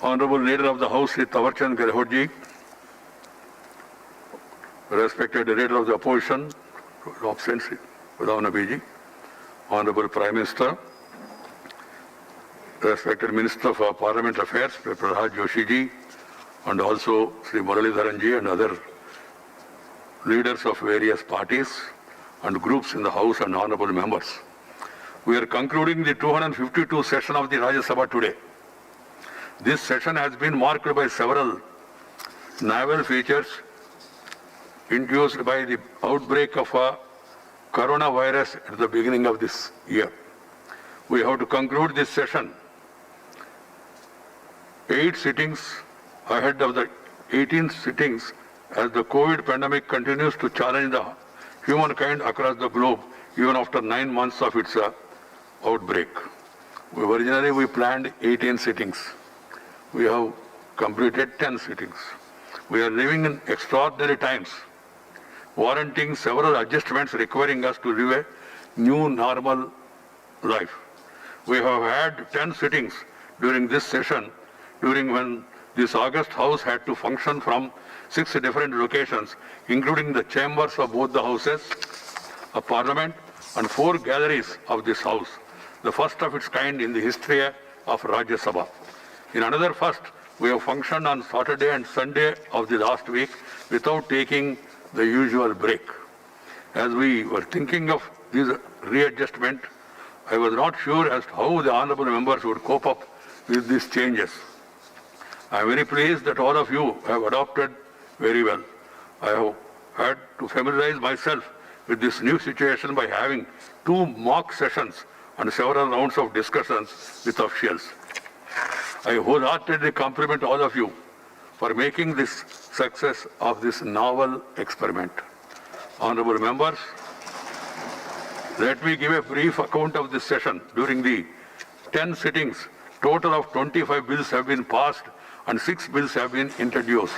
Honorable Leader of the House, Shri Tawarchand Gehlot ji, respected Leader of the Opposition, absent Shri Udhav Nabi ji, Honorable Prime Minister, respected Minister for Parliament Affairs, Shri Prahlad Joshi ji, and also Shri Muralidharan ji and other leaders of various parties and groups in the House and honorable members. We are concluding the 252 session of the Rajya Sabha today. This session has been marked by several novel features induced by the outbreak of a coronavirus at the beginning of this year. We have to conclude this session 8 sittings ahead of the 18th sittings as the COVID pandemic continues to challenge the humankind across the globe even after 9 months of its outbreak. Originally we planned 18 sittings. We have completed 10 sittings. We are living in extraordinary times, warranting several adjustments requiring us to live a new normal life. We have had 10 sittings during this session, during when this August House had to function from 6 different locations, including the chambers of both the houses of Parliament and 4 galleries of this House, the first of its kind in the history of Rajya Sabha. In another first, we have functioned on Saturday and Sunday of the last week without taking the usual break. As we were thinking of this readjustment, I was not sure as to how the honorable members would cope up with these changes. I am very pleased that all of you have adopted very well. I have had to familiarize myself with this new situation by having 2 mock sessions and several rounds of discussions with officials. I wholeheartedly compliment all of you for making this success of this novel experiment. Honorable members, let me give a brief account of this session. During the 10 sittings, total of 25 bills have been passed and 6 bills have been introduced.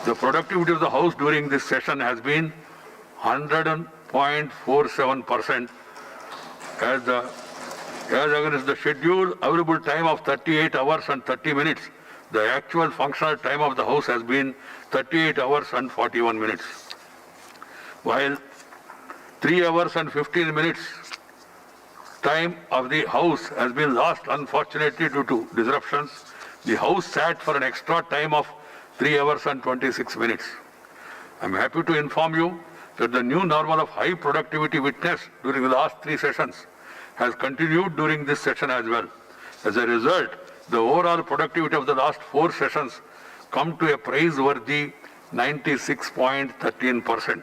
The productivity of the House during this session has been 100.47% as against the scheduled available time of 38 hours and 30 minutes. The actual functional time of the House has been 38 hours and 41 minutes. While 3 hours and 15 minutes time of the House has been lost unfortunately due to disruptions, the House sat for an extra time of 3 hours and 26 minutes. I am happy to inform you that the new normal of high productivity witnessed during the last 3 sessions has continued during this session as well. As a result, the overall productivity of the last 4 sessions come to a praiseworthy 96.13%.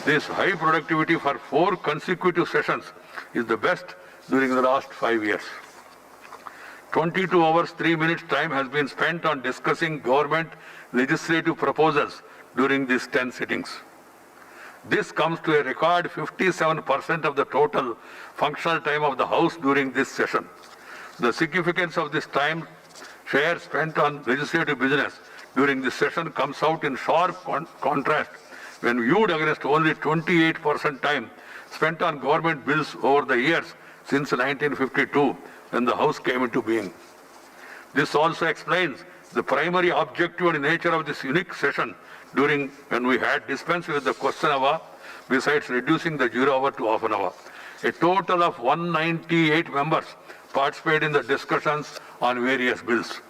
This high productivity for 4 consecutive sessions is the best during the last 5 years. 22 hours 3 minutes time has been spent on discussing government legislative proposals during these 10 sittings. This comes to a record 57% of the total functional time of the House during this session. The significance of this time share spent on legislative business during this session comes out in sharp contrast when viewed against only 28% time spent on government bills over the years since 1952 when the House came into being. This also explains the primary objective and nature of this unique session during when we had dispensed with the question hour, besides reducing the 0 hour to half an hour. A total of 198 members participated in the discussions on various bills.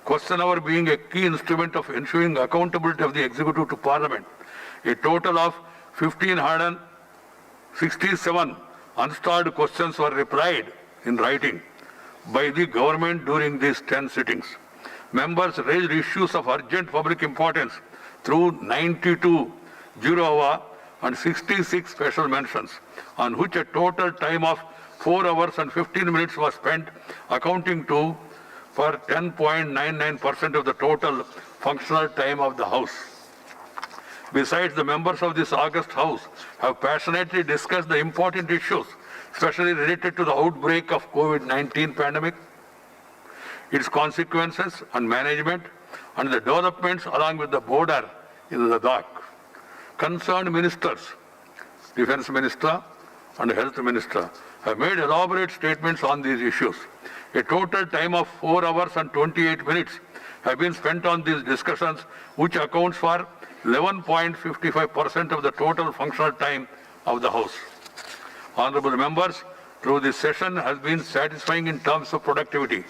Question hour being a key instrument of ensuring accountability of the executive to Parliament. A total of 1,567 unstalled questions were replied in writing by the government during these 10 sittings. Members raised issues of urgent public importance through 92 0-hour and 66 special mentions, on which a total time of 4 hours and 15 minutes was spent, accounting to for 10.99% of the total functional time of the House. Besides, the members of this August House have passionately discussed the important issues, especially related to the outbreak of COVID-19 pandemic, its consequences and management, and the developments along with the border in Ladakh. Concerned ministers, Defence Minister, and Health Minister have made elaborate statements on these issues. A total time of 4 hours and 28 minutes have been spent on these discussions, which accounts for 11.55% of the total functional time of the House. Honorable members, through this session has been satisfying in terms of productivity.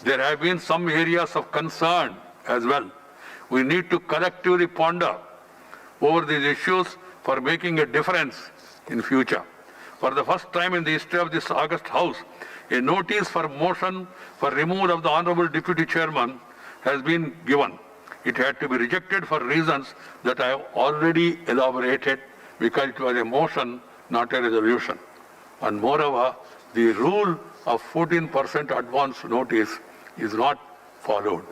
There have been some areas of concern as well. We need to collectively ponder over these issues for making a difference in future. For the first time in the history of this August House, a notice for motion for removal of the Honorable Deputy Chairman has been given. It had to be rejected for reasons that I have already elaborated because it was a motion, not a resolution. And moreover, the rule of 14% advance notice is not followed.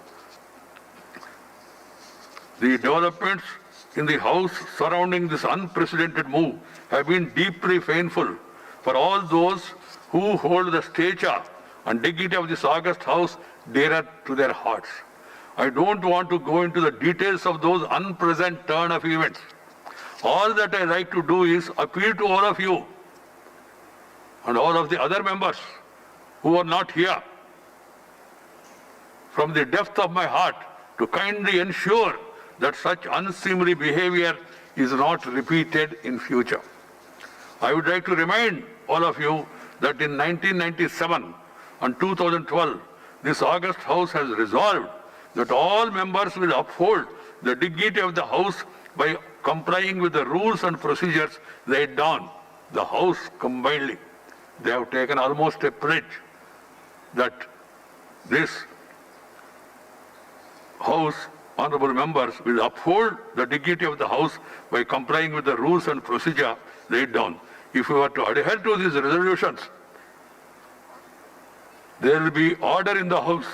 The developments in the House surrounding this unprecedented move have been deeply painful for all those who hold the stature and dignity of this August House dearer to their hearts. I don't want to go into the details of those unpleasant turn of events. All that I like to do is appeal to all of you and all of the other members who are not here from the depth of my heart to kindly ensure that such unseemly behavior is not repeated in future. I would like to remind all of you that in 1997 and 2012, this August House has resolved that all members will uphold the dignity of the House by complying with the rules and procedures laid down. The House combinedly, they have taken almost a pledge that this House, honorable members, will uphold the dignity of the House by complying with the rules and procedure laid down. If we were to adhere to these resolutions, there will be order in the House.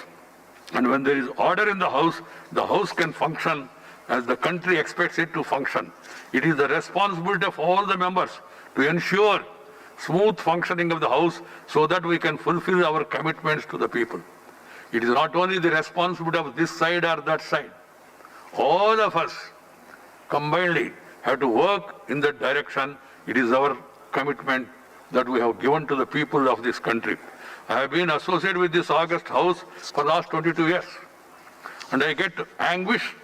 And when there is order in the House can function as the country expects it to function. It is the responsibility of all the members to ensure smooth functioning of the House so that we can fulfill our commitments to the people. It is not only the responsibility of this side or that side. All of us combinedly have to work in that direction. It is our commitment that we have given to the people of this country. I have been associated with this August House for the last 22 years. And I get anguish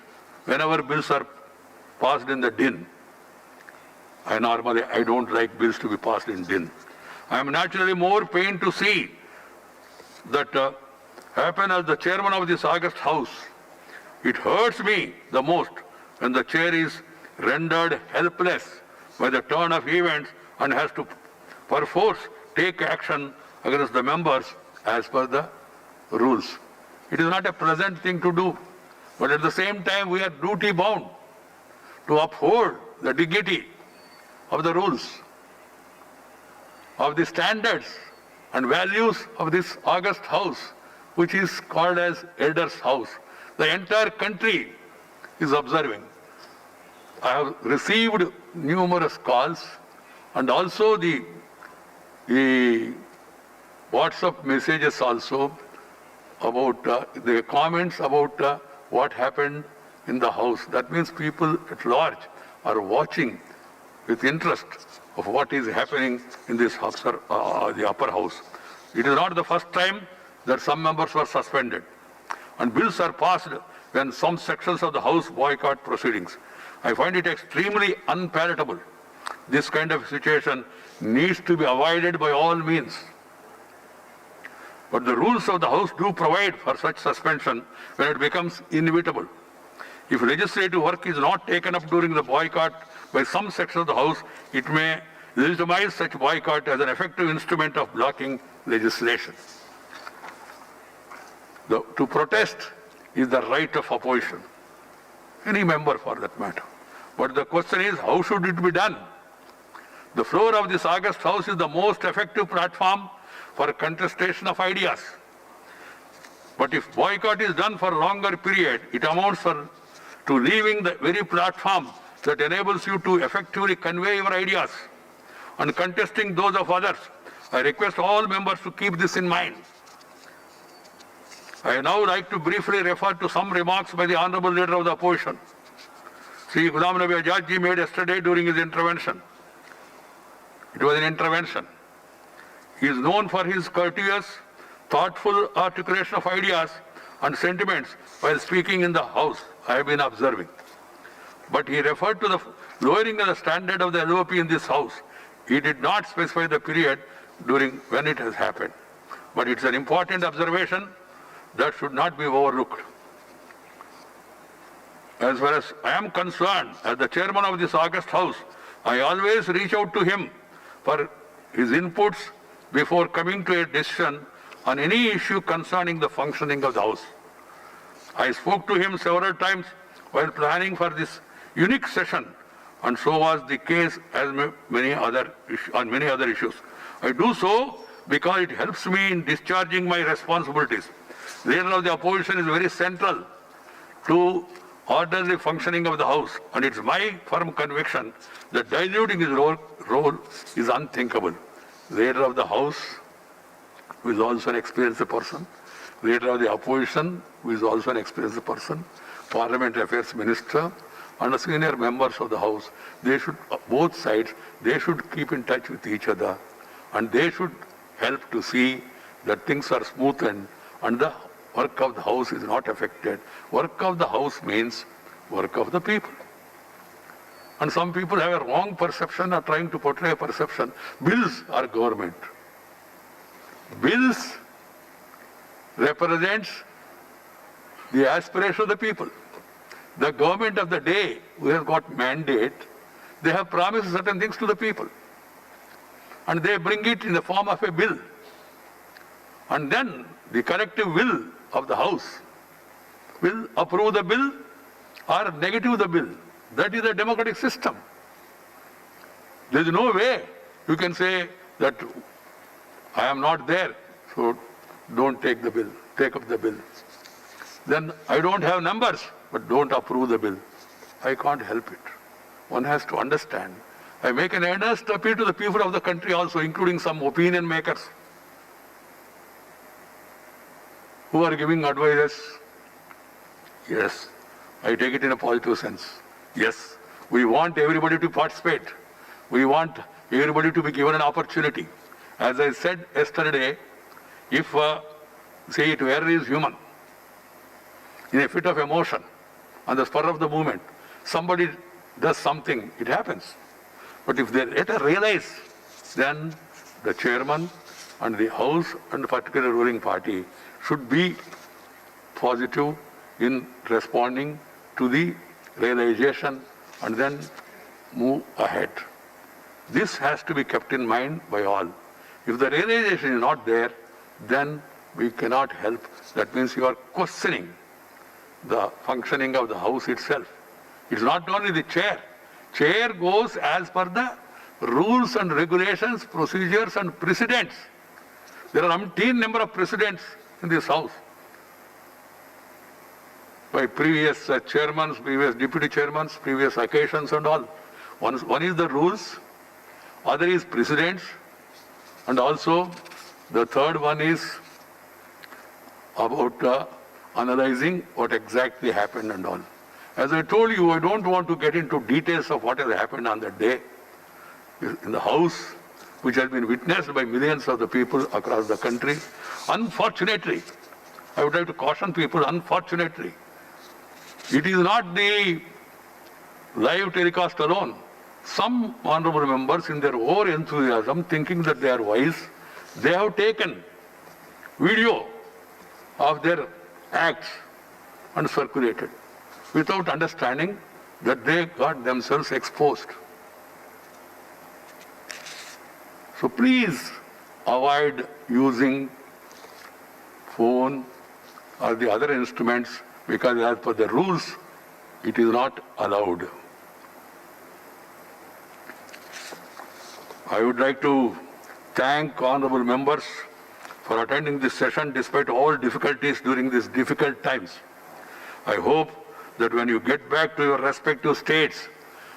whenever bills are passed in the din. I don't like bills to be passed in din. I am naturally more pained to see that happen as the chairman of this August House. It hurts me the most when the chair is rendered helpless by the turn of events and has to perforce take action against the members as per the rules. It is not a pleasant thing to do, but at the same time we are duty bound to uphold the dignity of the rules, of the standards and values of this August House, which is called as Elders' House. The entire country is observing. I have received numerous calls and also the WhatsApp messages also about the comments about what happened in the House. That means people at large are watching with interest of what is happening in this the upper house. It is not the first time that some members were suspended. And bills are passed when some sections of the House boycott proceedings. I find it extremely unpalatable. This kind of situation needs to be avoided by all means. But the rules of the House do provide for such suspension when it becomes inevitable. If legislative work is not taken up during the boycott by some section of the House, it may legitimize such boycott as an effective instrument of blocking legislation. To protest is the right of opposition, any member for that matter. But the question is, how should it be done? The floor of this August House is the most effective platform for contestation of ideas. But if boycott is done for a longer period, it amounts to leaving the very platform that enables you to effectively convey your ideas and contesting those of others. I request all members to keep this in mind. I now like to briefly refer to some remarks by the Honorable Leader of the Opposition. Sri Ghulam Nabi Azad ji made yesterday during his intervention. It was an intervention. He is known for his courteous, thoughtful articulation of ideas and sentiments while speaking in the House. I have been observing. But he referred to the lowering of the standard of the LOP in this House. He did not specify the period during when it has happened. But it's an important observation that should not be overlooked. As far as I am concerned, as the chairman of this August House, I always reach out to him for his inputs before coming to a decision on any issue concerning the functioning of the House. I spoke to him several times while planning for this unique session, and so was the case as on many other issues. I do so because it helps me in discharging my responsibilities. Leader of the opposition is very central to orderly functioning of the House, and it's my firm conviction that diluting his role is unthinkable. Leader of the House, who is also an experienced person, Leader of the opposition, who is also an experienced person, Parliamentary Affairs Minister, and the senior members of the House, they should, both sides, they should keep in touch with each other, and they should help to see that things are smoothened and the work of the House is not affected. Work of the House means work of the people. And some people have a wrong perception or trying to portray a perception. Bills are government. Bills represents the aspiration of the people. The government of the day who has got mandate, they have promised certain things to the people. And they bring it in the form of a bill. And then the collective will of the House will approve the bill or negative the bill. That is a democratic system. There is no way you can say that I am not there, so don't take the bill, take up the bill. Then I don't have numbers, but don't approve the bill. I can't help it. One has to understand. I make an earnest appeal to the people of the country also, including some opinion makers who are giving advices. Yes, I take it in a positive sense. Yes, we want everybody to participate. We want everybody to be given an opportunity. As I said yesterday, if, say it, error is human, in a fit of emotion, on the spur of the moment, somebody does something, it happens. But if they later realize, then the chairman and the House and the particular ruling party should be positive in responding to the realization and then move ahead. This has to be kept in mind by all. If the realization is not there, then we cannot help. That means you are questioning the functioning of the House itself. It's not only the chair. Chair goes as per the rules and regulations, procedures and precedents. There are umpteen number of precedents in this House by previous chairmen, previous deputy chairmen, previous occasions and all. One is the rules, other is precedents, and also the third one is about analyzing what exactly happened and all. As I told you, I don't want to get into details of what has happened on that day in the House, which has been witnessed by millions of the people across the country. Unfortunately, I would like to caution people, unfortunately, it is not the live telecast alone. Some honorable members, in their over enthusiasm, thinking that they are wise, they have taken video of their acts and circulated without understanding that they got themselves exposed. So please avoid using phone or the other instruments, because as per the rules, it is not allowed. I would like to thank honorable members for attending this session despite all difficulties during these difficult times. I hope that when you get back to your respective states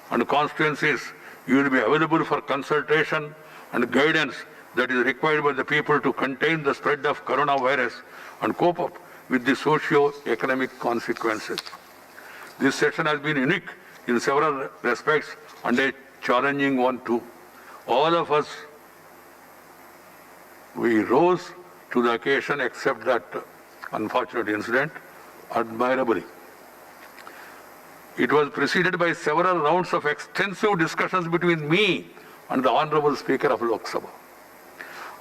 and constituencies, you will be available for consultation and guidance that is required by the people to contain the spread of coronavirus and cope up with the socio-economic consequences. This session has been unique in several respects and a challenging one too. all of us, we rose to the occasion except that unfortunate incident admirably. It was preceded by several rounds of extensive discussions between me and the Honorable Speaker of Lok Sabha,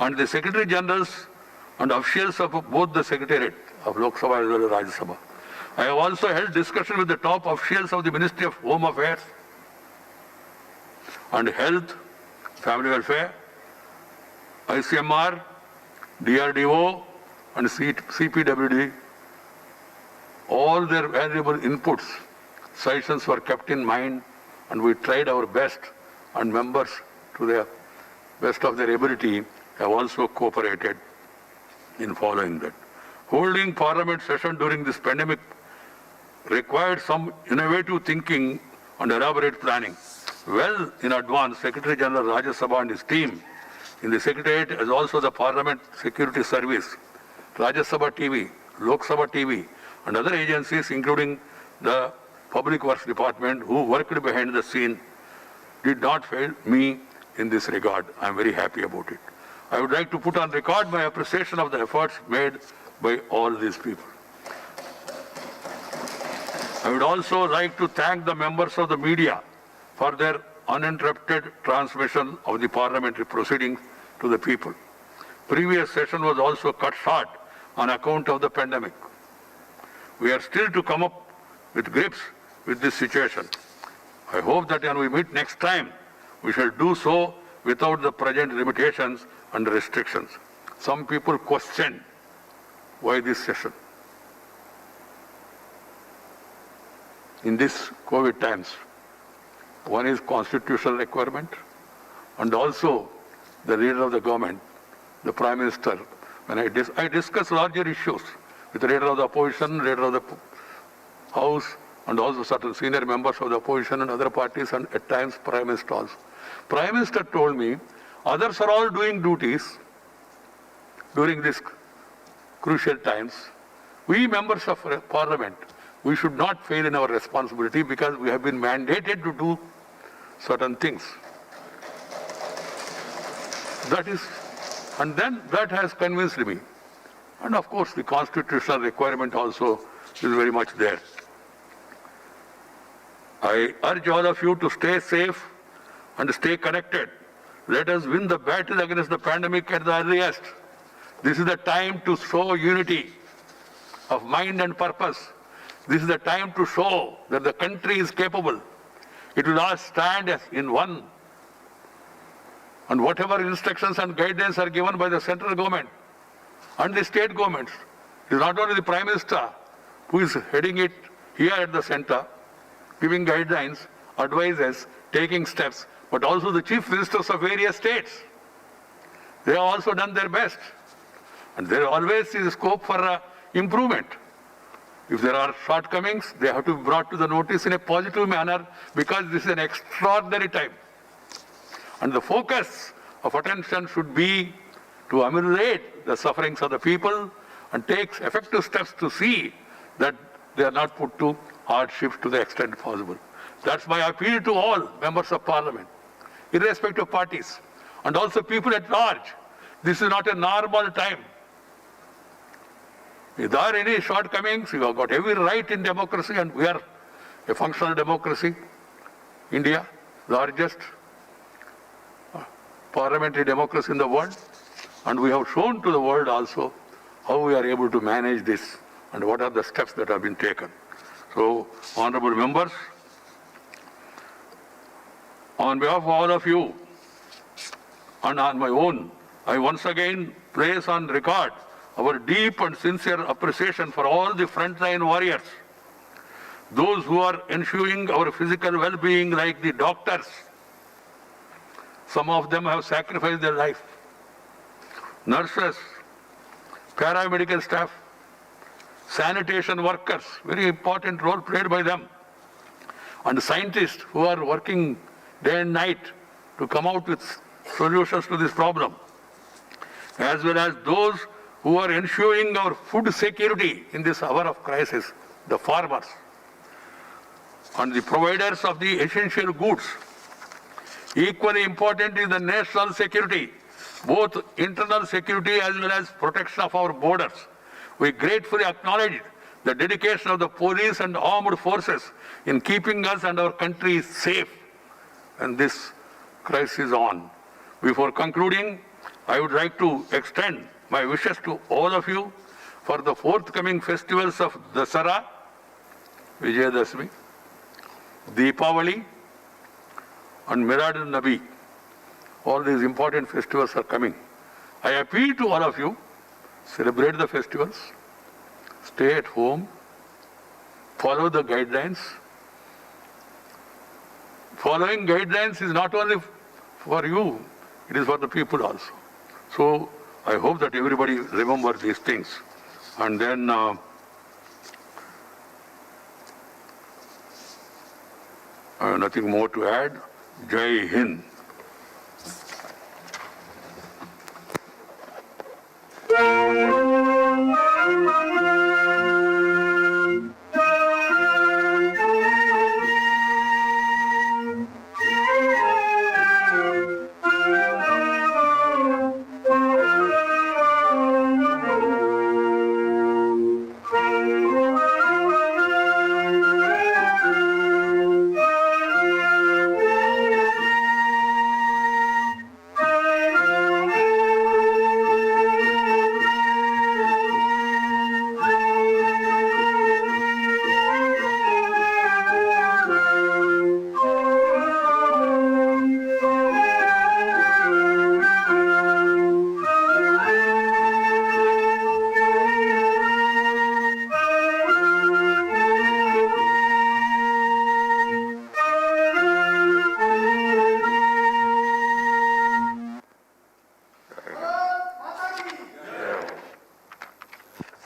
and the Secretary Generals and officials of both the Secretariat of Lok Sabha as well as Rajya Sabha. I have also held discussion with the top officials of the Ministry of Home Affairs and Health, Family Welfare, ICMR, DRDO and CPWD. All their valuable inputs, suggestions were kept in mind, and we tried our best, and members to the best of their ability have also cooperated in following that. Holding Parliament session during this pandemic required some innovative thinking and elaborate planning. Well in advance, Secretary General Rajya Sabha and his team in the Secretariat, as also the Parliament Security Service, Rajya Sabha TV, Lok Sabha TV, and other agencies, including the Public Works Department, who worked behind the scene, did not fail me in this regard. I am very happy about it. I would like to put on record my appreciation of the efforts made by all these people. I would also like to thank the members of the media for their uninterrupted transmission of the parliamentary proceedings to the people. Previous session was also cut short on account of the pandemic. We are still to come up with grips with this situation. I hope that when we meet next time, we shall do so without the present limitations and restrictions. Some people question why this session. In this COVID times, one is constitutional requirement, and also the leader of the government, the Prime Minister. When I discuss larger issues with the leader of the opposition, leader of the House, and also certain senior members of the opposition and other parties, and at times Prime Minister also. Prime Minister told me, others are all doing duties during these crucial times. We members of Parliament, we should not fail in our responsibility because we have been mandated to do certain things. And then that has convinced me. And of course the constitutional requirement also is very much there. I urge all of you to stay safe and stay connected. Let us win the battle against the pandemic at the earliest. This is the time to show unity of mind and purpose. This is the time to show that the country is capable. It will all stand as in one. And whatever instructions and guidance are given by the central government and the state governments, it is not only the Prime Minister who is heading it here at the center, giving guidelines, advices, taking steps, but also the chief ministers of various states. They have also done their best. And there always is scope for improvement. If there are shortcomings, they have to be brought to the notice in a positive manner because this is an extraordinary time. And the focus of attention should be to ameliorate the sufferings of the people and take effective steps to see that they are not put to hardships to the extent possible. That's my appeal to all members of Parliament, irrespective of parties, and also people at large. This is not a normal time. If there are any shortcomings, you have got every right in democracy, and we are a functional democracy. India, largest parliamentary democracy in the world, and we have shown to the world also how we are able to manage this and what are the steps that have been taken. So, honorable members, on behalf of all of you and on my own, I once again place on record our deep and sincere appreciation for all the frontline warriors, those who are ensuring our physical well-being like the doctors. Some of them have sacrificed their life. Nurses, paramedical staff, sanitation workers, very important role played by them. And scientists who are working day and night to come out with solutions to this problem. As well as those who are ensuring our food security in this hour of crisis, the farmers and the providers of the essential goods. Equally important is the national security, both internal security as well as protection of our borders. We gratefully acknowledge the dedication of the police and armed forces in keeping us and our country safe. And this crisis on. Before concluding, I would like to extend my wishes to all of you for the forthcoming festivals of Dasara, Vijayadashmi, Deepavali, and Milad-un-Nabi. All these important festivals are coming. I appeal to all of you, celebrate the festivals, stay at home, follow the guidelines. Following guidelines is not only for you, it is for the people also. So I hope that everybody remember these things. And then nothing more to add. Jai Hind.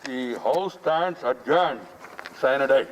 The House stands adjourned. Sign a day.